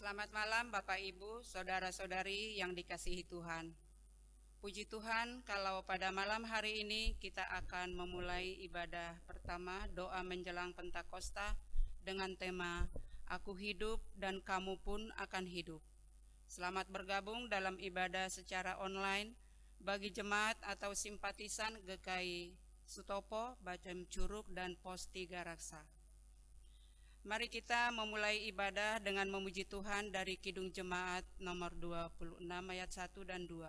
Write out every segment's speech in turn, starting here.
Selamat malam Bapak Ibu, Saudara-saudari yang dikasihi Tuhan. Puji Tuhan kalau pada malam hari ini kita akan memulai ibadah pertama doa menjelang Pentakosta dengan tema Aku hidup dan kamu pun akan hidup. Selamat bergabung dalam ibadah secara online bagi jemaat atau simpatisan GKI Sutopo, Bacem Curug, dan Pos 3 Raksa. Mari kita memulai ibadah dengan memuji Tuhan dari Kidung Jemaat nomor 26 ayat 1 dan 2.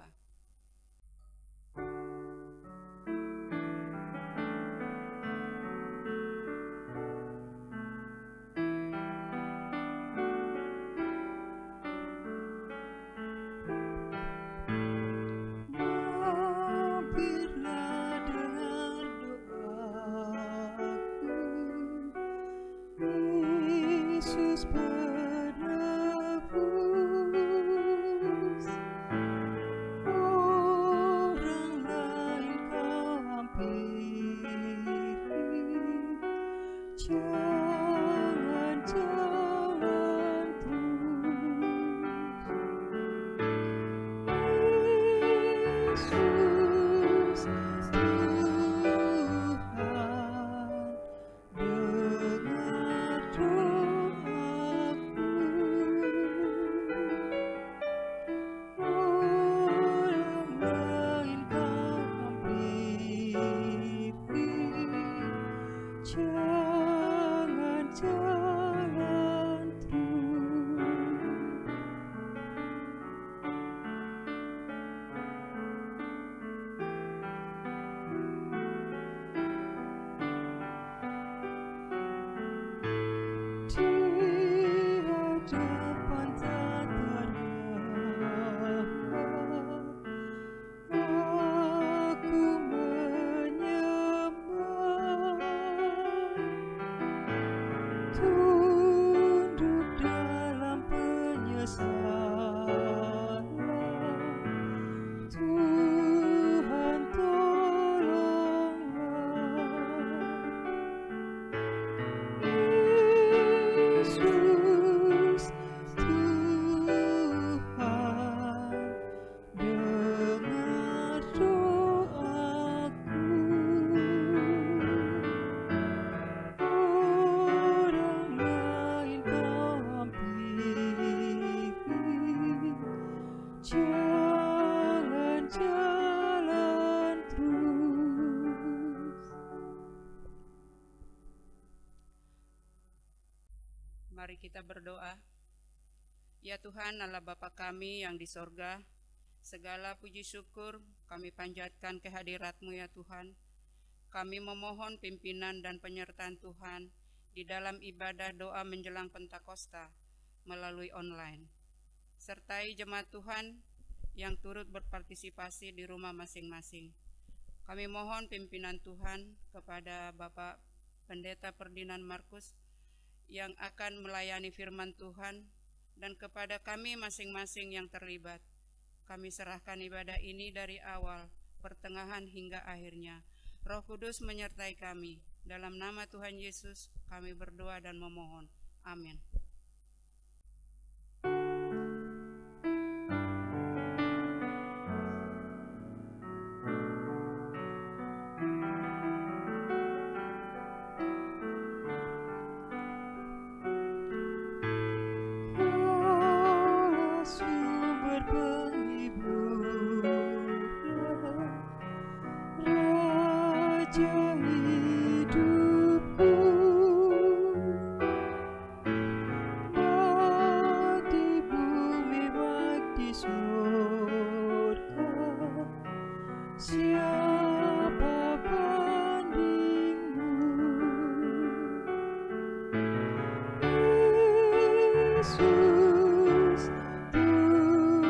Yesus penebus, orang lain kau hampiri, jangan jalan terus. Yesus Tuhan, dengar doaku. Orang lain kau hampiri, jangan jalan terus. Di hadapan tata Rahmat, aku menyembah, tunduk dalam penyesalan. Tuhan tolonglah. Yesus Tuhan, dengar doaku. Orang lain kau hampiri, jangan jalan terus. Mari kita berdoa. Ya Tuhan Allah Bapa kami yang di sorga, segala puji syukur kami panjatkan kehadirat-Mu ya Tuhan. Kami memohon pimpinan dan penyertaan Tuhan di dalam ibadah doa menjelang Pentakosta melalui online. Sertai jemaat Tuhan yang turut berpartisipasi di rumah masing-masing. Kami mohon pimpinan Tuhan kepada Bapak Pendeta Ferdinand Markus yang akan melayani firman Tuhan, dan kepada kami masing-masing yang terlibat. Kami serahkan ibadah ini dari awal, pertengahan hingga akhirnya. Roh Kudus menyertai kami. Dalam nama Tuhan Yesus kami berdoa dan memohon. Amin. Sumber penghiburan, Raja hidupku, baik di bumi baik di surga, siapa bandingmu? Yesus Tuhan,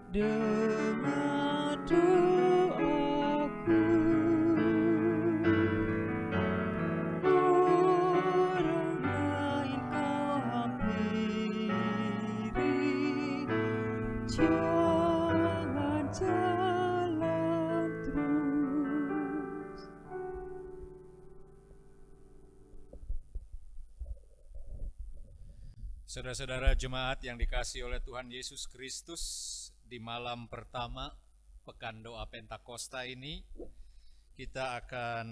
dengar doaku. Orang lain kau hampiri, jangan jalan terus. Saudara-saudara jemaat yang dikasihi oleh Tuhan Yesus Kristus, di malam pertama Pekan Doa Pentakosta ini, kita akan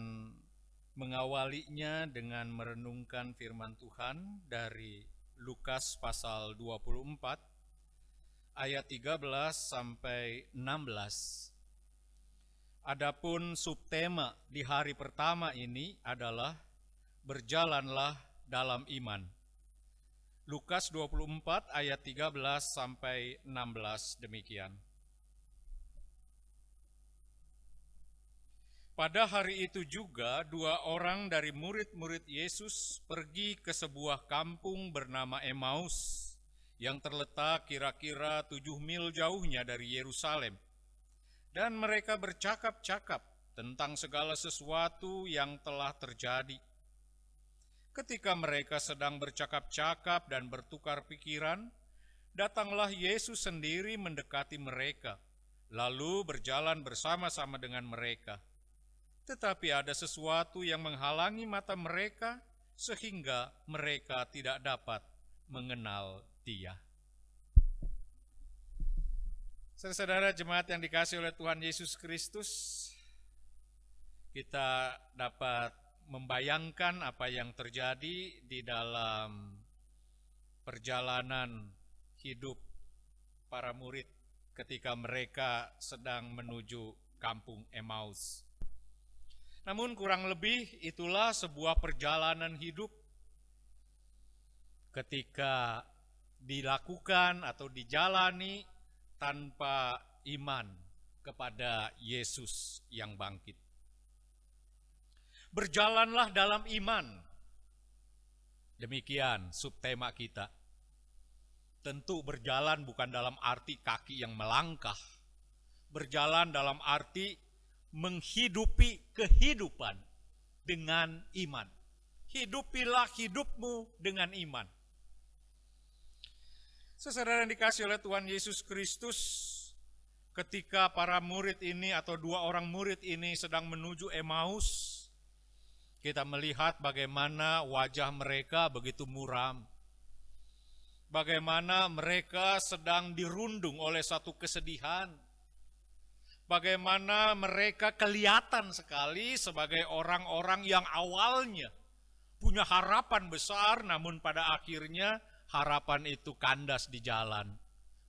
mengawalinya dengan merenungkan firman Tuhan dari Lukas pasal 24, ayat 13 sampai 16. Adapun subtema di hari pertama ini adalah berjalanlah dalam iman. Lukas 24 ayat 13 sampai 16 demikian. Pada hari itu juga 2 orang dari murid-murid Yesus pergi ke sebuah kampung bernama Emmaus yang terletak kira-kira 7 mil jauhnya dari Yerusalem. Dan mereka bercakap-cakap tentang segala sesuatu yang telah terjadi. Ketika mereka sedang bercakap-cakap dan bertukar pikiran, datanglah Yesus sendiri mendekati mereka, lalu berjalan bersama-sama dengan mereka. Tetapi ada sesuatu yang menghalangi mata mereka, sehingga mereka tidak dapat mengenal Dia. Saudara-saudara jemaat yang dikasihi oleh Tuhan Yesus Kristus, kita dapat membayangkan apa yang terjadi di dalam perjalanan hidup para murid ketika mereka sedang menuju kampung Emmaus. Namun kurang lebih itulah sebuah perjalanan hidup ketika dilakukan atau dijalani tanpa iman kepada Yesus yang bangkit. Berjalanlah dalam iman. Demikian subtema kita. Tentu berjalan bukan dalam arti kaki yang melangkah. Berjalan dalam arti menghidupi kehidupan dengan iman. Hidupilah hidupmu dengan iman. Saudara yang dikasihi oleh Tuhan Yesus Kristus, ketika para murid ini atau 2 orang murid ini sedang menuju Emmaus, kita melihat bagaimana wajah mereka begitu muram. Bagaimana mereka sedang dirundung oleh satu kesedihan. Bagaimana mereka kelihatan sekali sebagai orang-orang yang awalnya punya harapan besar, namun pada akhirnya harapan itu kandas di jalan.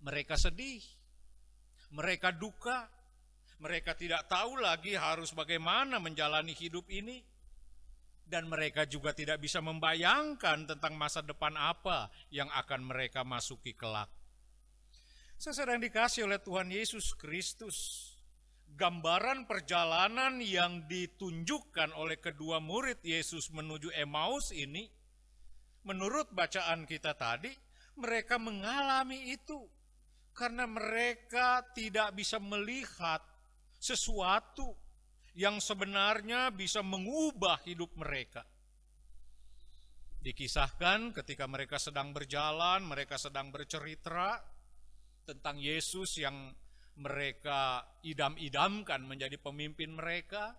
Mereka sedih, mereka duka, mereka tidak tahu lagi harus bagaimana menjalani hidup ini. Dan mereka juga tidak bisa membayangkan tentang masa depan apa yang akan mereka masuki kelak. Saudara yang dikasihi oleh Tuhan Yesus Kristus, gambaran perjalanan yang ditunjukkan oleh kedua murid Yesus menuju Emmaus ini, menurut bacaan kita tadi, mereka mengalami itu karena mereka tidak bisa melihat sesuatu yang sebenarnya bisa mengubah hidup mereka. Dikisahkan ketika mereka sedang berjalan, mereka sedang bercerita tentang Yesus yang mereka idam-idamkan menjadi pemimpin mereka,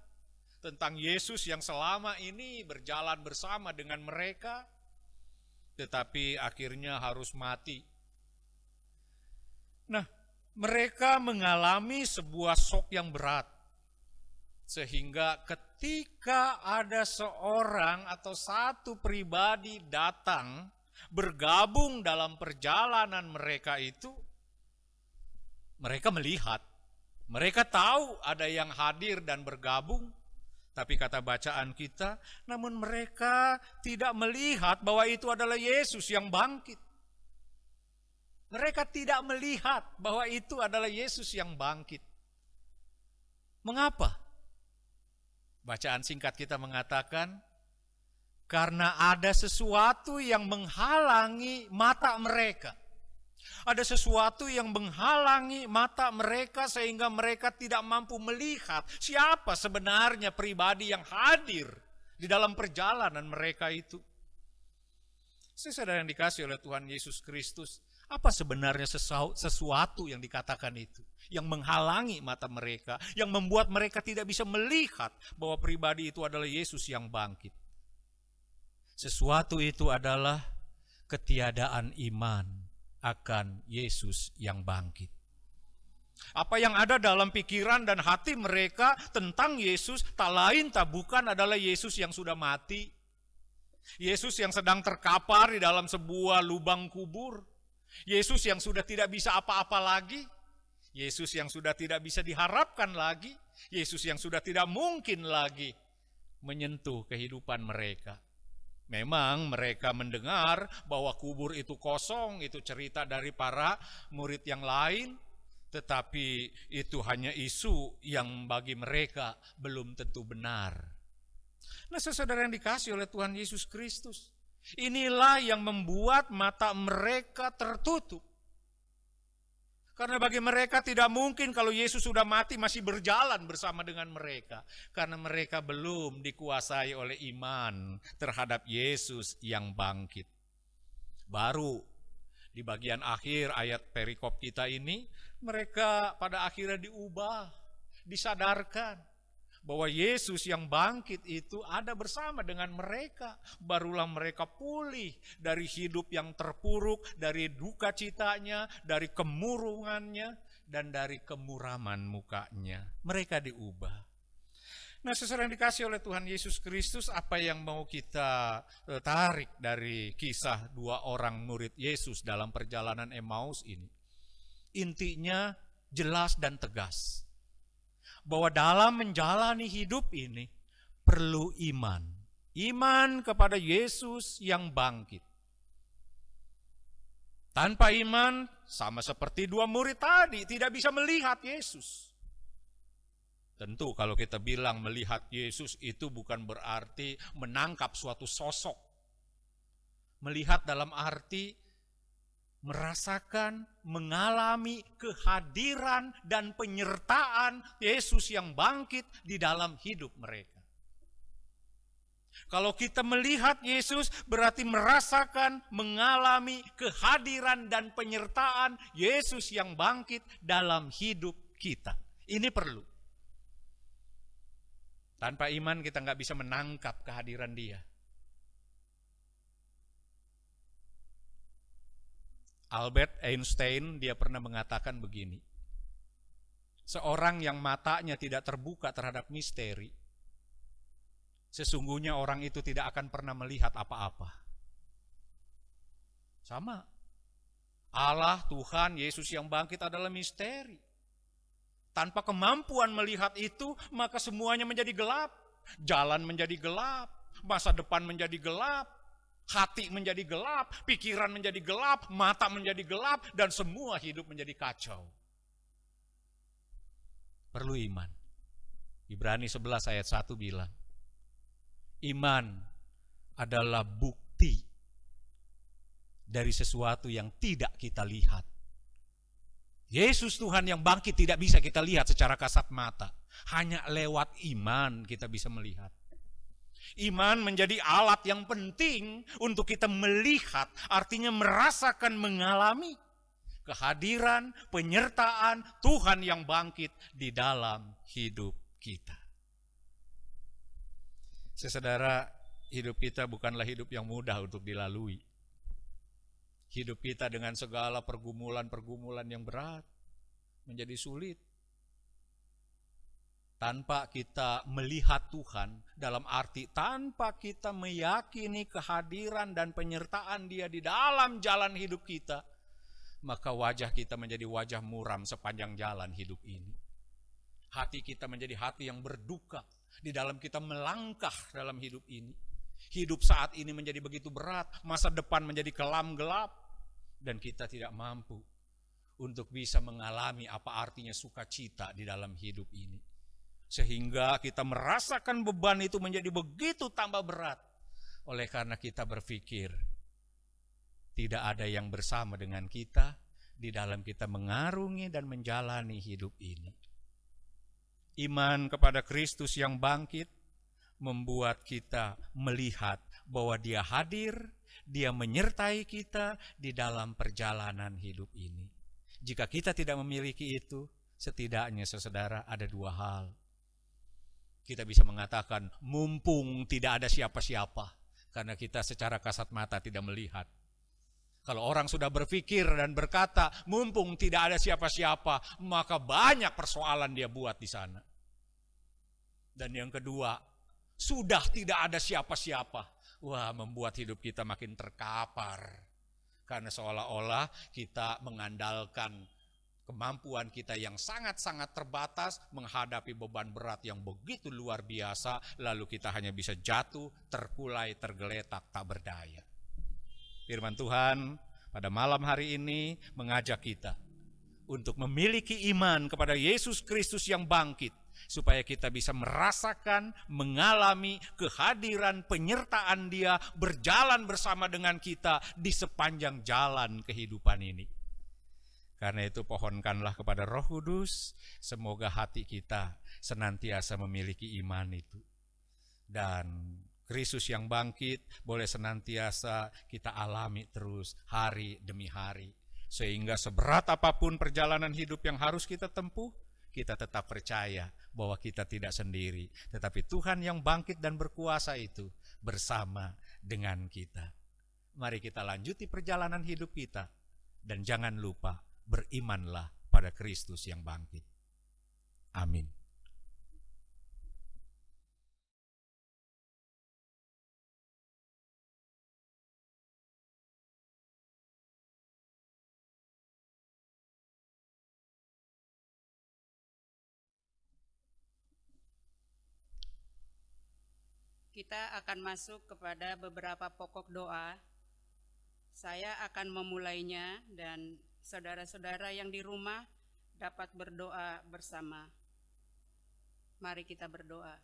tentang Yesus yang selama ini berjalan bersama dengan mereka, tetapi akhirnya harus mati. Nah, mereka mengalami sebuah shock yang berat. Sehingga ketika ada seorang atau satu pribadi datang bergabung dalam perjalanan mereka itu, mereka melihat, mereka tahu ada yang hadir dan bergabung, tapi kata bacaan kita, namun mereka tidak melihat bahwa itu adalah Yesus yang bangkit. Mereka tidak melihat bahwa itu adalah Yesus yang bangkit. Mengapa? Bacaan singkat kita mengatakan, karena ada sesuatu yang menghalangi mata mereka. Ada sesuatu yang menghalangi mata mereka sehingga mereka tidak mampu melihat siapa sebenarnya pribadi yang hadir di dalam perjalanan mereka itu. Saudara yang dikasihi oleh Tuhan Yesus Kristus, apa sebenarnya sesuatu yang dikatakan itu? Yang menghalangi mata mereka, yang membuat mereka tidak bisa melihat bahwa pribadi itu adalah Yesus yang bangkit. Sesuatu itu adalah ketiadaan iman akan Yesus yang bangkit. Apa yang ada dalam pikiran dan hati mereka tentang Yesus tak lain tak bukan adalah Yesus yang sudah mati. Yesus yang sedang terkapar di dalam sebuah lubang kubur. Yesus yang sudah tidak bisa apa-apa lagi. Yesus yang sudah tidak bisa diharapkan lagi. Yesus yang sudah tidak mungkin lagi menyentuh kehidupan mereka. Memang mereka mendengar bahwa kubur itu kosong, itu cerita dari para murid yang lain. Tetapi itu hanya isu yang bagi mereka belum tentu benar. Nah, saudara yang dikasihi oleh Tuhan Yesus Kristus, inilah yang membuat mata mereka tertutup. Karena bagi mereka tidak mungkin kalau Yesus sudah mati masih berjalan bersama dengan mereka. Karena mereka belum dikuasai oleh iman terhadap Yesus yang bangkit. Baru di bagian akhir ayat perikop kita ini, mereka pada akhirnya diubah, disadarkan bahwa Yesus yang bangkit itu ada bersama dengan mereka. Barulah mereka pulih dari hidup yang terpuruk, dari duka citanya, dari kemurungannya, dan dari kemuraman mukanya. Mereka diubah. Nah, saudara yang dikasihi oleh Tuhan Yesus Kristus, apa yang mau kita tarik dari kisah dua orang murid Yesus dalam perjalanan Emmaus ini? Intinya jelas dan tegas. Bahwa dalam menjalani hidup ini perlu iman. Iman kepada Yesus yang bangkit. Tanpa iman, sama seperti dua murid tadi, tidak bisa melihat Yesus. Tentu kalau kita bilang melihat Yesus itu bukan berarti menangkap suatu sosok. Melihat dalam arti merasakan, mengalami kehadiran dan penyertaan Yesus yang bangkit di dalam hidup mereka. Kalau kita melihat Yesus berarti merasakan, mengalami kehadiran dan penyertaan Yesus yang bangkit dalam hidup kita. Ini perlu. Tanpa iman kita nggak bisa menangkap kehadiran Dia. Albert Einstein dia pernah mengatakan begini. Seorang yang matanya tidak terbuka terhadap misteri, sesungguhnya orang itu tidak akan pernah melihat apa-apa. Sama. Allah, Tuhan, Yesus yang bangkit adalah misteri. Tanpa kemampuan melihat itu, maka semuanya menjadi gelap. Jalan menjadi gelap, masa depan menjadi gelap, hati menjadi gelap, pikiran menjadi gelap, mata menjadi gelap, dan semua hidup menjadi kacau. Perlu iman. Ibrani 11 ayat 1 bilang, iman adalah bukti dari sesuatu yang tidak kita lihat. Yesus Tuhan yang bangkit tidak bisa kita lihat secara kasat mata. Hanya lewat iman kita bisa melihat. Iman menjadi alat yang penting untuk kita melihat, artinya merasakan, mengalami kehadiran, penyertaan Tuhan yang bangkit di dalam hidup kita. Saudara, hidup kita bukanlah hidup yang mudah untuk dilalui. Hidup kita dengan segala pergumulan-pergumulan yang berat menjadi sulit. Tanpa kita melihat Tuhan, dalam arti tanpa kita meyakini kehadiran dan penyertaan Dia di dalam jalan hidup kita, maka wajah kita menjadi wajah muram sepanjang jalan hidup ini. Hati kita menjadi hati yang berduka di dalam kita melangkah dalam hidup ini. Hidup saat ini menjadi begitu berat, masa depan menjadi kelam gelap, dan kita tidak mampu untuk bisa mengalami apa artinya sukacita di dalam hidup ini. Sehingga kita merasakan beban itu menjadi begitu tambah berat. Oleh karena kita berpikir, tidak ada yang bersama dengan kita di dalam kita mengarungi dan menjalani hidup ini. Iman kepada Kristus yang bangkit membuat kita melihat bahwa Dia hadir, Dia menyertai kita di dalam perjalanan hidup ini. Jika kita tidak memiliki itu, setidaknya saudara ada dua hal. Kita bisa mengatakan mumpung tidak ada siapa-siapa, karena kita secara kasat mata tidak melihat. Kalau orang sudah berpikir dan berkata, mumpung tidak ada siapa-siapa, maka banyak persoalan dia buat di sana. Dan yang kedua, sudah tidak ada siapa-siapa. Wah, membuat hidup kita makin terkapar. Karena seolah-olah kita mengandalkan kemampuan kita yang sangat-sangat terbatas menghadapi beban berat yang begitu luar biasa, lalu kita hanya bisa jatuh, terkulai, tergeletak, tak berdaya. Firman Tuhan pada malam hari ini mengajak kita untuk memiliki iman kepada Yesus Kristus yang bangkit, supaya kita bisa merasakan, mengalami kehadiran penyertaan Dia berjalan bersama dengan kita di sepanjang jalan kehidupan ini. Karena itu pohonkanlah kepada Roh Kudus, semoga hati kita senantiasa memiliki iman itu. Dan Kristus yang bangkit boleh senantiasa kita alami terus hari demi hari. Sehingga seberat apapun perjalanan hidup yang harus kita tempuh, kita tetap percaya bahwa kita tidak sendiri. Tetapi Tuhan yang bangkit dan berkuasa itu bersama dengan kita. Mari kita lanjuti perjalanan hidup kita. Dan jangan lupa, berimanlah pada Kristus yang bangkit. Amin. Kita akan masuk kepada beberapa pokok doa. Saya akan memulainya dan saudara-saudara yang di rumah dapat berdoa bersama. Mari kita berdoa.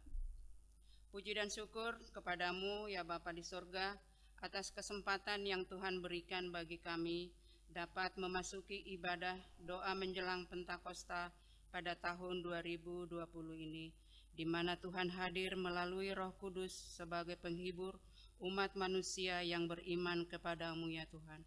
Puji dan syukur kepadamu ya Bapa di surga, atas kesempatan yang Tuhan berikan bagi kami dapat memasuki ibadah doa menjelang Pentakosta pada tahun 2020 ini, di mana Tuhan hadir melalui Roh Kudus sebagai penghibur umat manusia yang beriman kepadamu ya Tuhan.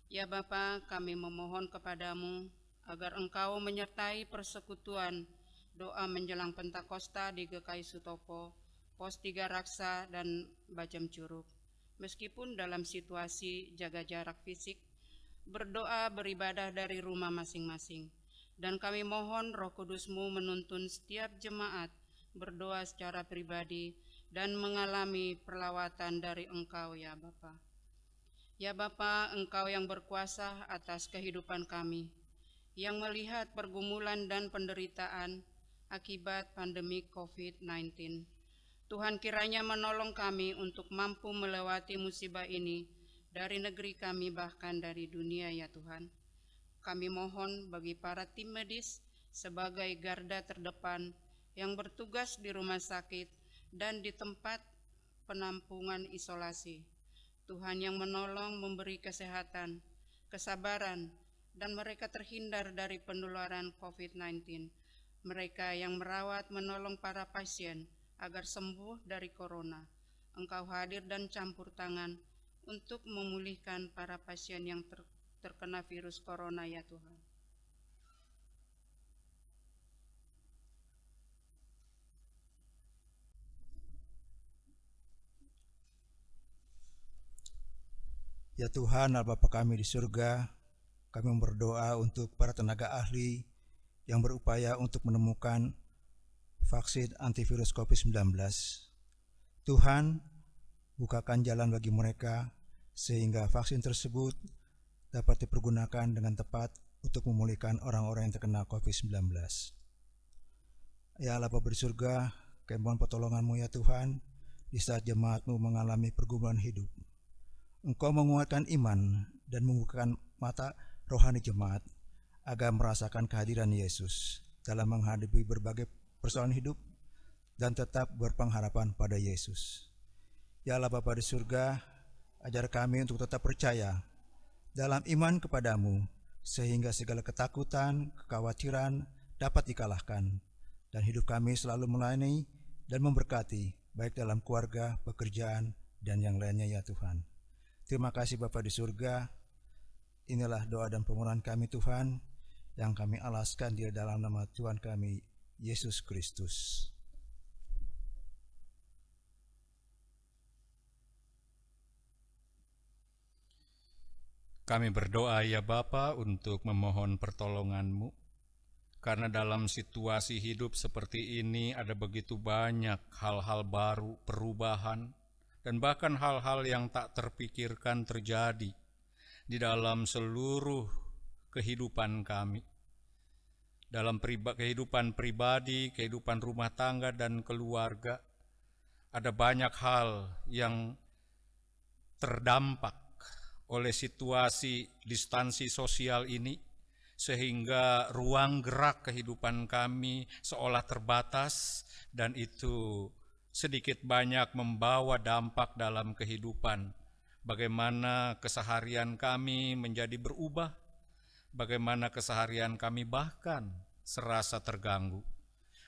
Ya Bapa, kami memohon kepadamu agar Engkau menyertai persekutuan doa menjelang Pentakosta di GKI Sutopo, Pos 3 Raksa, dan Bajam Curug. Meskipun dalam situasi jaga jarak fisik, berdoa beribadah dari rumah masing-masing. Dan kami mohon Roh Kudus-Mu menuntun setiap jemaat berdoa secara pribadi dan mengalami perlawatan dari Engkau ya Bapa. Ya Bapa, Engkau yang berkuasa atas kehidupan kami, yang melihat pergumulan dan penderitaan akibat pandemi COVID-19. Tuhan kiranya menolong kami untuk mampu melewati musibah ini dari negeri kami bahkan dari dunia ya Tuhan. Kami mohon bagi para tim medis sebagai garda terdepan yang bertugas di rumah sakit dan di tempat penampungan isolasi. Tuhan yang menolong memberi kesehatan, kesabaran, dan mereka terhindar dari penularan COVID-19. Mereka yang merawat menolong para pasien agar sembuh dari corona. Engkau hadir dan campur tangan untuk memulihkan para pasien yang terkena virus corona ya Tuhan. Ya Tuhan, Allah Bapa kami di surga, kami berdoa untuk para tenaga ahli yang berupaya untuk menemukan vaksin antivirus COVID-19. Tuhan, bukakan jalan bagi mereka sehingga vaksin tersebut dapat dipergunakan dengan tepat untuk memulihkan orang-orang yang terkena COVID-19. Ya Allah Bapa di surga, kami mohon pertolongan-Mu ya Tuhan, di saat jemaat-Mu mengalami pergumulan hidup. Engkau menguatkan iman dan membukakan mata rohani jemaat agar merasakan kehadiran Yesus dalam menghadapi berbagai persoalan hidup dan tetap berpengharapan pada Yesus. Ya Allah Bapa di surga, ajar kami untuk tetap percaya dalam iman kepadamu sehingga segala ketakutan, kekhawatiran dapat dikalahkan dan hidup kami selalu melayani dan memberkati baik dalam keluarga, pekerjaan, dan yang lainnya ya Tuhan. Terima kasih Bapa di surga. Inilah doa dan permohonan kami Tuhan yang kami alaskan di dalam nama Tuhan kami Yesus Kristus. Kami berdoa ya Bapa untuk memohon pertolongan-Mu, karena dalam situasi hidup seperti ini ada begitu banyak hal-hal baru, perubahan, dan bahkan hal-hal yang tak terpikirkan terjadi di dalam seluruh kehidupan kami. Dalam kehidupan pribadi, kehidupan rumah tangga dan keluarga, ada banyak hal yang terdampak oleh situasi distansi sosial ini, sehingga ruang gerak kehidupan kami seolah terbatas, dan itu sedikit banyak membawa dampak dalam kehidupan. Bagaimana keseharian kami menjadi berubah, bagaimana keseharian kami bahkan serasa terganggu.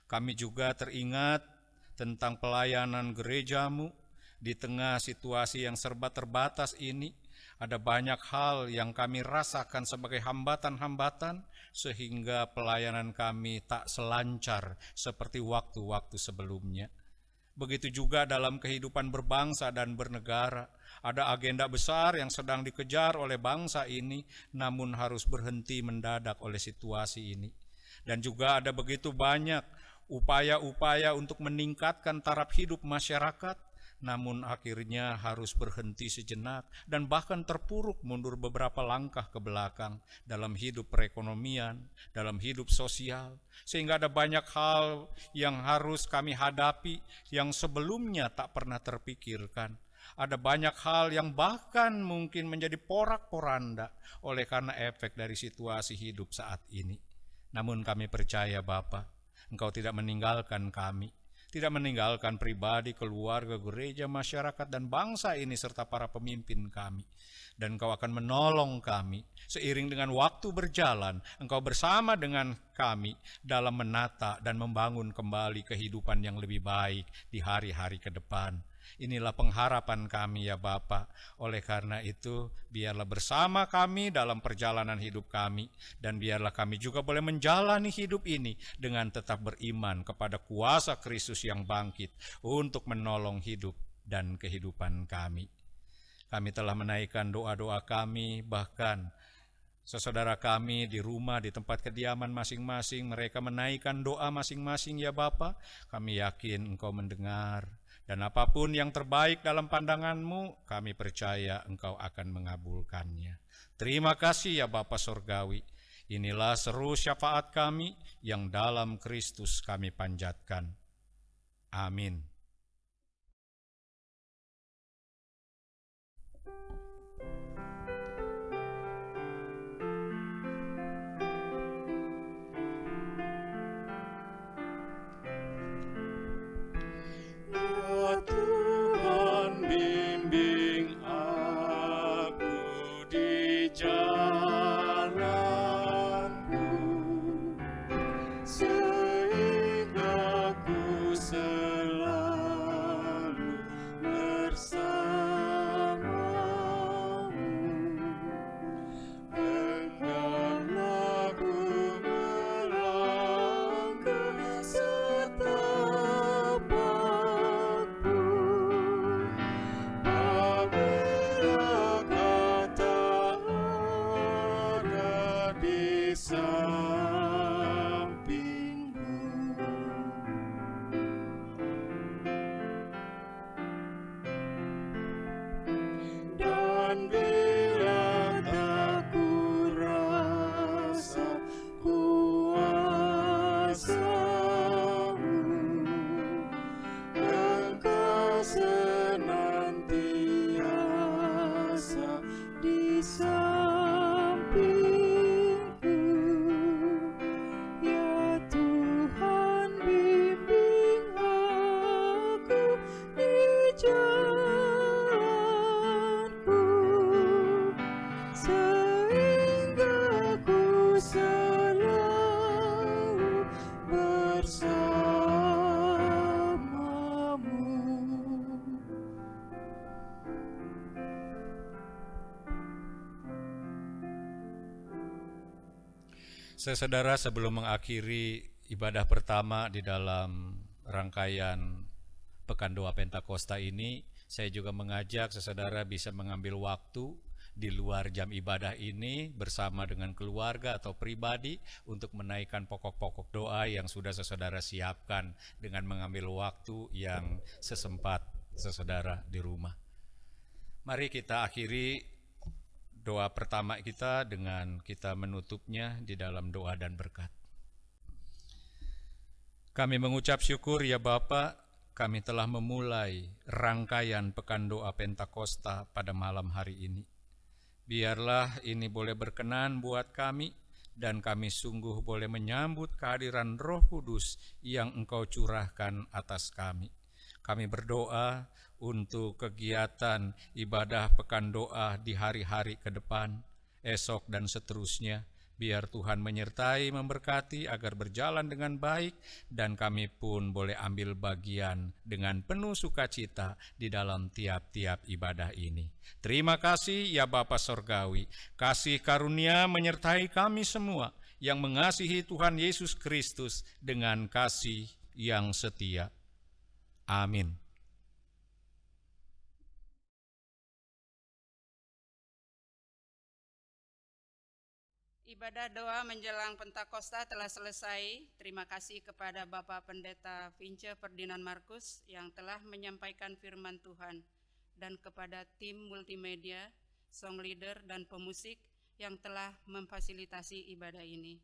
Kami juga teringat tentang pelayanan gereja-Mu di tengah situasi yang serba terbatas ini. Ada banyak hal yang kami rasakan sebagai hambatan-hambatan sehingga pelayanan kami tak selancar seperti waktu-waktu sebelumnya. Begitu juga dalam kehidupan berbangsa dan bernegara. Ada agenda besar yang sedang dikejar oleh bangsa ini, namun harus berhenti mendadak oleh situasi ini. Dan juga ada begitu banyak upaya-upaya untuk meningkatkan taraf hidup masyarakat, namun akhirnya harus berhenti sejenak dan bahkan terpuruk mundur beberapa langkah ke belakang dalam hidup perekonomian, dalam hidup sosial, sehingga ada banyak hal yang harus kami hadapi yang sebelumnya tak pernah terpikirkan. Ada banyak hal yang bahkan mungkin menjadi porak-poranda oleh karena efek dari situasi hidup saat ini. Namun kami percaya Bapa, Engkau tidak meninggalkan kami, tidak meninggalkan pribadi, keluarga, gereja, masyarakat, dan bangsa ini serta para pemimpin kami. Dan Engkau akan menolong kami. Seiring dengan waktu berjalan, Engkau bersama dengan kami dalam menata dan membangun kembali kehidupan yang lebih baik di hari-hari ke depan. Inilah pengharapan kami ya Bapa. Oleh karena itu, biarlah bersama kami dalam perjalanan hidup kami, dan biarlah kami juga boleh menjalani hidup ini dengan tetap beriman kepada kuasa Kristus yang bangkit untuk menolong hidup dan kehidupan kami. Kami telah menaikkan doa-doa kami, bahkan saudara kami di rumah, di tempat kediaman masing-masing, mereka menaikkan doa masing-masing ya Bapa. Kami yakin Engkau mendengar. Dan apapun yang terbaik dalam pandangan-Mu, kami percaya Engkau akan mengabulkannya. Terima kasih ya Bapa Sorgawi. Inilah seru syafaat kami yang dalam Kristus kami panjatkan. Amin. Ya Tuhan, bimbing aku di jalanku, sehingga ku selalu bersamamu. Engkaulah ku melangkah setapakku, apabila kau tak ada di sampingku. Dan bila tak ku rasa kuasa-Mu, Engkau senantiasa di sampingku. Ya Tuhan, bimbing aku di jalanku, sehingga ku selalu bersamamu. Saudara, sebelum mengakhiri ibadah pertama di dalam rangkaian Pekan Doa Pentakosta ini, saya juga mengajak saudara bisa mengambil waktu di luar jam ibadah ini bersama dengan keluarga atau pribadi untuk menaikkan pokok-pokok doa yang sudah saudara siapkan dengan mengambil waktu yang sesempat saudara di rumah. Mari kita akhiri doa pertama kita dengan kita menutupnya di dalam doa dan berkat. Kami mengucap syukur ya Bapa, kami telah memulai rangkaian Pekan Doa Pentakosta pada malam hari ini. Biarlah ini boleh berkenan buat kami, dan kami sungguh boleh menyambut kehadiran Roh Kudus yang Engkau curahkan atas kami. Kami berdoa untuk kegiatan ibadah Pekan Doa di hari-hari ke depan, esok dan seterusnya. Biar Tuhan menyertai, memberkati agar berjalan dengan baik, dan kami pun boleh ambil bagian dengan penuh sukacita di dalam tiap-tiap ibadah ini. Terima kasih ya Bapa Sorgawi, kasih karunia menyertai kami semua yang mengasihi Tuhan Yesus Kristus dengan kasih yang setia. Amin. Ibadah doa menjelang Pentakosta telah selesai. Terima kasih kepada Bapak Pendeta Vince Ferdinand Markus yang telah menyampaikan firman Tuhan, dan kepada tim multimedia, song leader, dan pemusik yang telah memfasilitasi ibadah ini.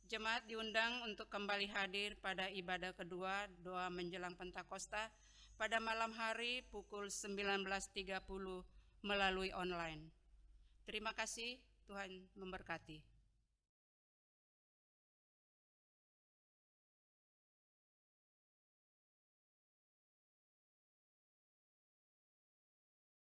Jemaat diundang untuk kembali hadir pada ibadah kedua doa menjelang Pentakosta pada malam hari pukul 19.30 melalui online. Terima kasih, Tuhan memberkati.